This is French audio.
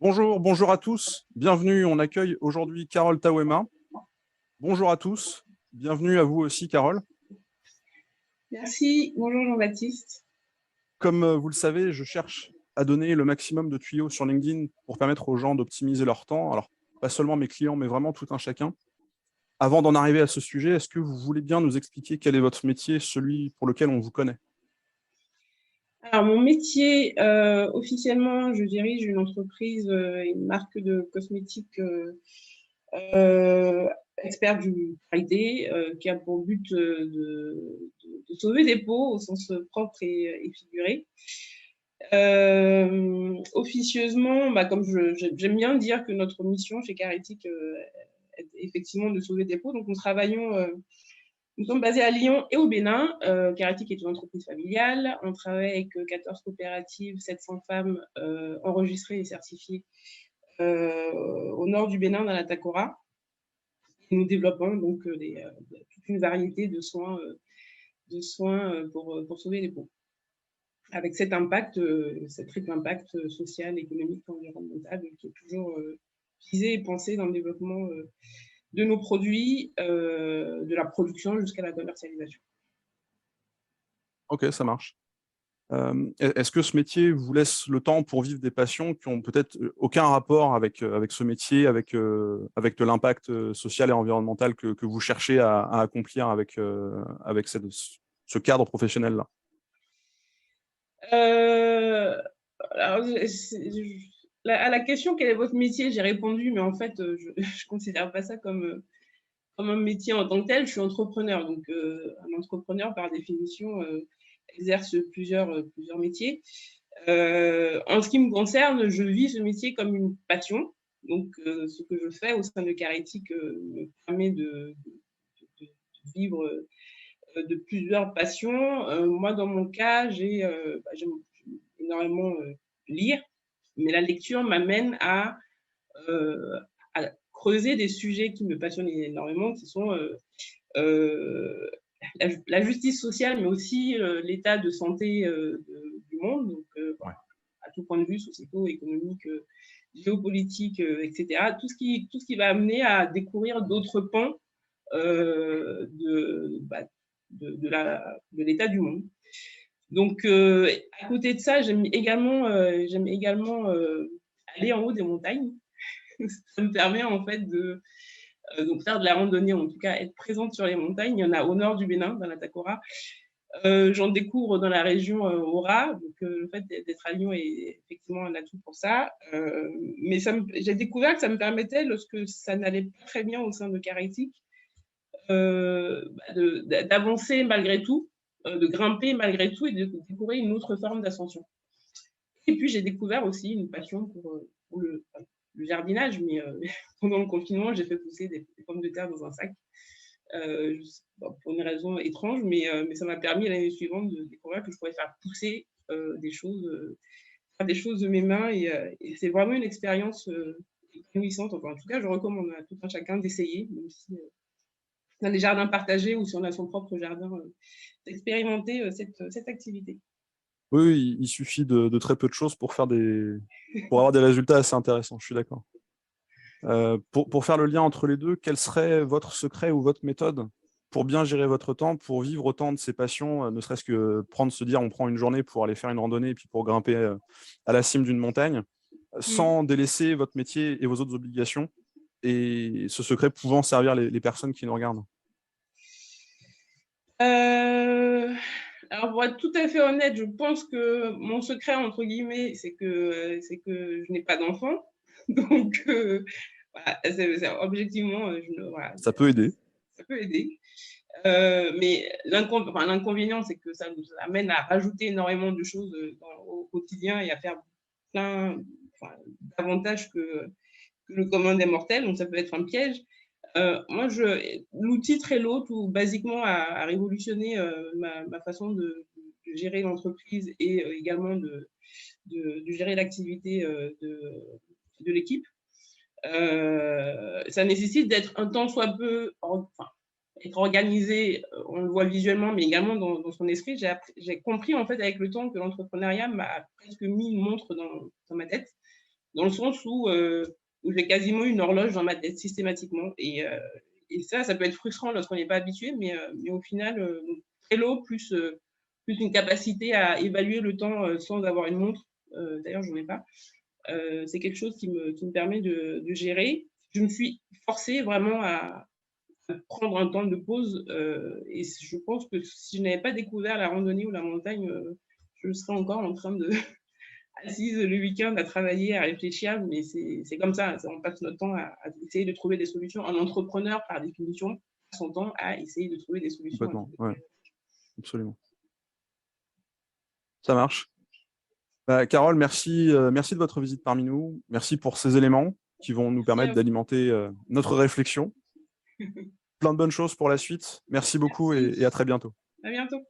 Bonjour, bonjour à tous. Bienvenue. On accueille aujourd'hui Carole Tawema. Bonjour à tous. Bienvenue à vous aussi, Carole. Merci. Bonjour Jean-Baptiste. Comme vous le savez, je cherche à donner le maximum de tuyaux sur LinkedIn pour permettre aux gens d'optimiser leur temps. Alors, pas seulement mes clients, mais vraiment tout un chacun. Avant d'en arriver à ce sujet, est-ce que vous voulez bien nous expliquer quel est votre métier, celui pour lequel on vous connaît? Alors, mon métier, officiellement, je dirige une entreprise, une marque de cosmétiques expert du qualité, qui a pour but de sauver des peaux au sens propre et figuré. Officieusement, comme j'aime bien dire que notre mission chez Caritic est effectivement de sauver des peaux. Donc, nous sommes basés à Lyon et au Bénin. Caratic est une entreprise familiale. On travaille avec 14 coopératives, 700 femmes enregistrées et certifiées au nord du Bénin, dans la Takora. Et nous développons donc toute une variété de soins, pour sauver les peaux. Avec cet impact, cet triple impact social, économique, environnemental, qui est toujours visé et pensé dans le développement de nos produits, de la production jusqu'à la commercialisation. Ok, ça marche. Est-ce que ce métier vous laisse le temps pour vivre des passions qui ont peut-être aucun rapport avec ce métier, avec de l'impact social et environnemental que vous cherchez à accomplir avec ce cadre professionnel-là? Alors, à la question quel est votre métier, j'ai répondu, mais en fait, je ne considère pas ça comme un métier en tant que tel. Je suis entrepreneur, donc un entrepreneur, par définition, exerce plusieurs métiers. En ce qui me concerne, je vis ce métier comme une passion. Donc, ce que je fais au sein de Caritic me permet de vivre de plusieurs passions. Moi, dans mon cas, j'aime énormément lire, mais la lecture m'amène à creuser des sujets qui me passionnent énormément, qui sont la justice sociale, mais aussi l'état de santé du monde, donc Ouais. à tout point de vue, sociétaux, économique, géopolitique, etc. Tout ce qui va amener à découvrir d'autres pans euh, de, bah, de l'état du monde. Donc, à côté de ça, j'aime également aller en haut des montagnes. Ça me permet en fait donc faire de la randonnée, en tout cas être présente sur les montagnes. Il y en a au nord du Bénin, dans la Takora. J'en découvre dans la région Ora. Donc, le fait d'être à Lyon est effectivement un atout pour ça. Mais j'ai découvert que ça me permettait, lorsque ça n'allait pas très bien au sein de Caritic, d'avancer malgré tout, de grimper malgré tout et de découvrir une autre forme d'ascension. Et puis, j'ai découvert aussi une passion pour le jardinage, mais pendant le confinement, j'ai fait pousser des pommes de terre dans un sac, pour une raison étrange, mais ça m'a permis l'année suivante de découvrir que je pouvais faire pousser faire des choses de mes mains, et c'est vraiment une expérience épanouissante. Enfin, en tout cas, je recommande à tout un chacun d'essayer, même si dans les jardins partagés ou si on a son propre jardin, d'expérimenter cette activité. Oui, oui, il suffit de très peu de choses pour avoir des résultats assez intéressants, je suis d'accord. Pour faire le lien entre les deux, quel serait votre secret ou votre méthode pour bien gérer votre temps, pour vivre autant de ses passions, ne serait-ce que se dire on prend une journée pour aller faire une randonnée et puis pour grimper à la cime d'une montagne, sans délaisser votre métier et vos autres obligations, et ce secret pouvant servir les personnes qui nous regardent? Euh, alors, pour être tout à fait honnête, je pense que mon secret, entre guillemets, c'est que je n'ai pas d'enfant. Donc, voilà, objectivement, voilà, Ça peut aider. ça peut aider. Mais l'inconvénient, c'est que ça nous amène à rajouter énormément de choses au quotidien et à faire plein, enfin, davantage que le commun des mortels. Donc, ça peut être un piège. Moi, l'outil Trello, tout basiquement, a révolutionné ma façon de gérer l'entreprise et également de gérer l'activité de l'équipe. Ça nécessite d'être un tant soit peu, enfin, être organisé, on le voit visuellement, mais également dans son esprit. J'ai compris en fait avec le temps que l'entrepreneuriat m'a presque mis une montre dans ma tête, dans le sens où j'ai quasiment une horloge dans ma tête systématiquement. Et ça peut être frustrant lorsqu'on n'est pas habitué, mais au final, Trello plus une capacité à évaluer le temps sans avoir une montre, d'ailleurs, je n'en ai pas, c'est quelque chose qui me permet de gérer. Je me suis forcée vraiment à prendre un temps de pause, et je pense que si je n'avais pas découvert la randonnée ou la montagne, je serais encore en train de assise le week-end à travailler, à réfléchir, mais c'est comme ça, on passe notre temps à essayer de trouver des solutions. Un entrepreneur, par définition, passe son temps à essayer de trouver des solutions. Complètement, ouais, absolument. Ça marche. Carole, merci de votre visite parmi nous. Merci pour ces éléments qui vont nous permettre d'alimenter notre réflexion. Plein de bonnes choses pour la suite. Merci beaucoup et à très bientôt. À bientôt.